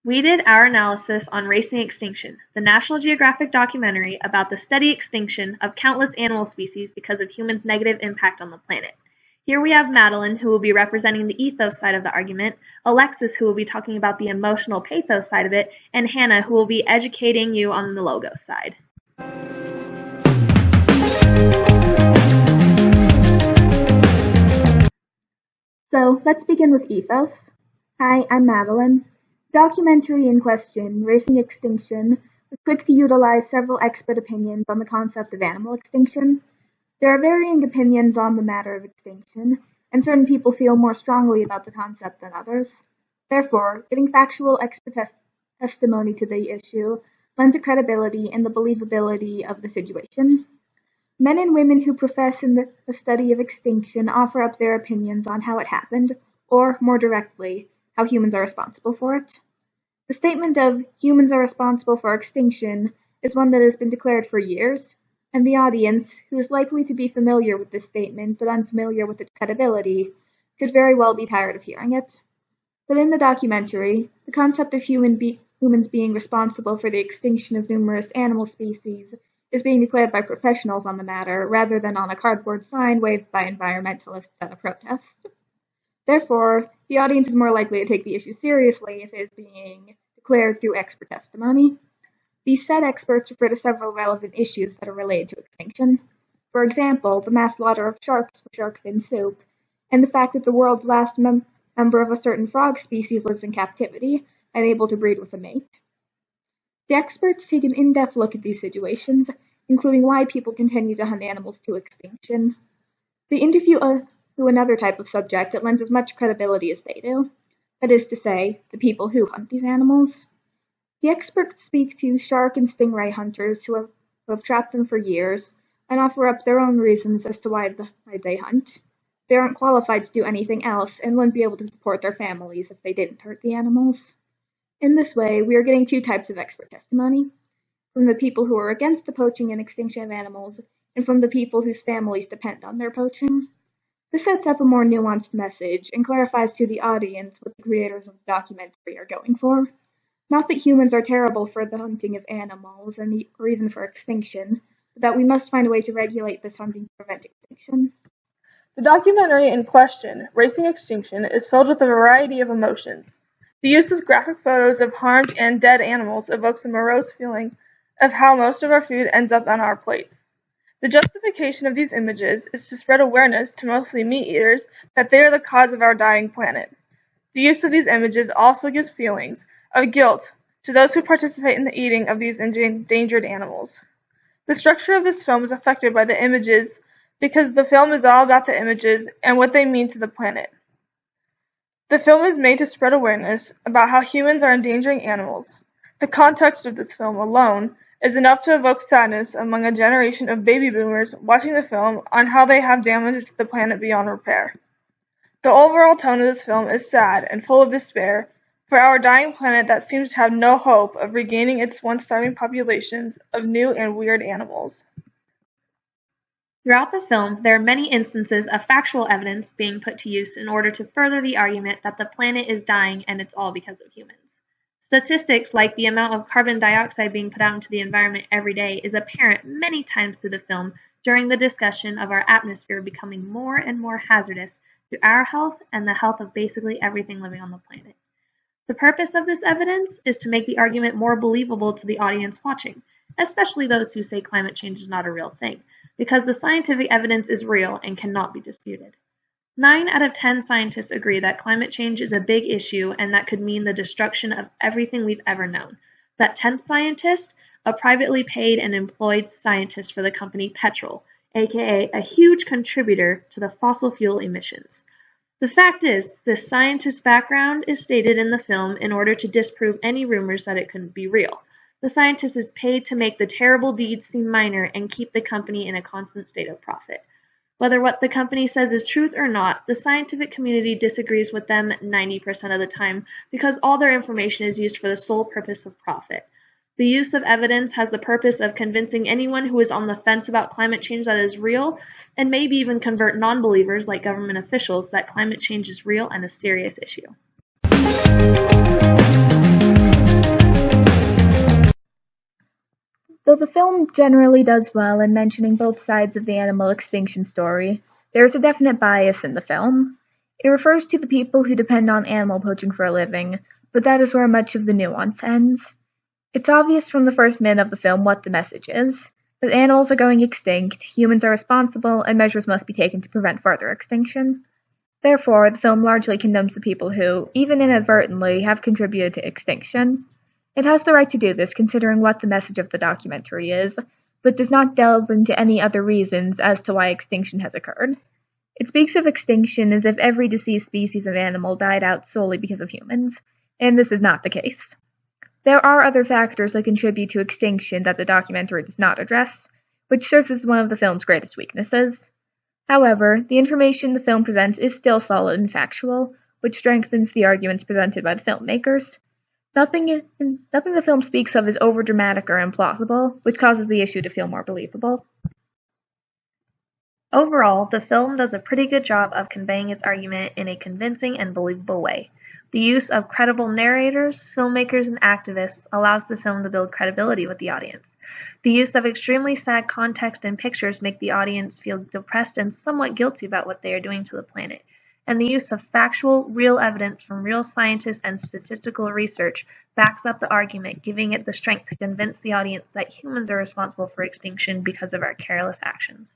We did our analysis on Racing Extinction, the National Geographic documentary about the steady extinction of countless animal species because of humans' negative impact on the planet. Here we have Madeline, who will be representing the ethos side of the argument, Alexis, who will be talking about the emotional pathos side of it, and Hannah, who will be educating you on the logos side. So, let's begin with ethos. Hi, I'm Madeline. The documentary in question, Racing Extinction, was quick to utilize several expert opinions on the concept of animal extinction. There are varying opinions on the matter of extinction, and certain people feel more strongly about the concept than others. Therefore, giving factual expert testimony to the issue lends a credibility and the believability of the situation. Men and women who profess in the study of extinction offer up their opinions on how it happened, or, more directly, how humans are responsible for it. The statement of humans are responsible for extinction is one that has been declared for years, and the audience, who is likely to be familiar with this statement but unfamiliar with its credibility, could very well be tired of hearing it. But in the documentary, the concept of humans being responsible for the extinction of numerous animal species is being declared by professionals on the matter rather than on a cardboard sign waved by environmentalists at a protest. Therefore, the audience is more likely to take the issue seriously if it is being declared through expert testimony. These said experts refer to several relevant issues that are related to extinction. For example, the mass slaughter of sharks for shark fin soup, and the fact that the world's last member of a certain frog species lives in captivity, unable to breed with a mate. The experts take an in-depth look at these situations, including why people continue to hunt animals to extinction. They interview another type of subject that lends as much credibility as they do, that is to say, the people who hunt these animals. The experts speak to shark and stingray hunters who have trapped them for years and offer up their own reasons as to why they hunt. They aren't qualified to do anything else and wouldn't be able to support their families if they didn't hurt the animals. In this way, we are getting two types of expert testimony, from the people who are against the poaching and extinction of animals, and from the people whose families depend on their poaching. This sets up a more nuanced message and clarifies to the audience what the creators of the documentary are going for. Not that humans are terrible for the hunting of animals or even for extinction, but that we must find a way to regulate this hunting to prevent extinction. The documentary in question, Racing Extinction, is filled with a variety of emotions. The use of graphic photos of harmed and dead animals evokes a morose feeling of how most of our food ends up on our plates. The justification of these images is to spread awareness to mostly meat eaters that they are the cause of our dying planet. The use of these images also gives feelings of guilt to those who participate in the eating of these endangered animals. The structure of this film is affected by the images because the film is all about the images and what they mean to the planet. The film is made to spread awareness about how humans are endangering animals. The context of this film alone is enough to evoke sadness among a generation of baby boomers watching the film on how they have damaged the planet beyond repair. The overall tone of this film is sad and full of despair for our dying planet that seems to have no hope of regaining its once thriving populations of new and weird animals. Throughout the film, there are many instances of factual evidence being put to use in order to further the argument that the planet is dying and it's all because of humans. Statistics like the amount of carbon dioxide being put out into the environment every day is apparent many times through the film during the discussion of our atmosphere becoming more and more hazardous to our health and the health of basically everything living on the planet. The purpose of this evidence is to make the argument more believable to the audience watching, especially those who say climate change is not a real thing, because the scientific evidence is real and cannot be disputed. 9 out of 10 scientists agree that climate change is a big issue and that could mean the destruction of everything we've ever known. That 10th scientist, a privately paid and employed scientist for the company Petrol, aka a huge contributor to the fossil fuel emissions. The fact is, this scientist's background is stated in the film in order to disprove any rumors that it couldn't be real. The scientist is paid to make the terrible deeds seem minor and keep the company in a constant state of profit. Whether what the company says is truth or not, the scientific community disagrees with them 90% of the time because all their information is used for the sole purpose of profit. The use of evidence has the purpose of convincing anyone who is on the fence about climate change that it is real, and maybe even convert non-believers like government officials that climate change is real and a serious issue. film generally does well in mentioning both sides of the animal extinction story. There is a definite bias in the film. It refers to the people who depend on animal poaching for a living, but that is where much of the nuance ends. It's obvious from the first minute of the film what the message is: that animals are going extinct, humans are responsible, and measures must be taken to prevent further extinction. Therefore, the film largely condemns the people who, even inadvertently, have contributed to extinction. It has the right to do this considering what the message of the documentary is, but does not delve into any other reasons as to why extinction has occurred. It speaks of extinction as if every deceased species of animal died out solely because of humans, and this is not the case. There are other factors that contribute to extinction that the documentary does not address, which serves as one of the film's greatest weaknesses. However, the information the film presents is still solid and factual, which strengthens the arguments presented by the filmmakers. Nothing the film speaks of is overdramatic or implausible, which causes the issue to feel more believable. Overall, the film does a pretty good job of conveying its argument in a convincing and believable way. The use of credible narrators, filmmakers, and activists allows the film to build credibility with the audience. The use of extremely sad context and pictures make the audience feel depressed and somewhat guilty about what they are doing to the planet. And the use of factual, real evidence from real scientists and statistical research backs up the argument, giving it the strength to convince the audience that humans are responsible for extinction because of our careless actions.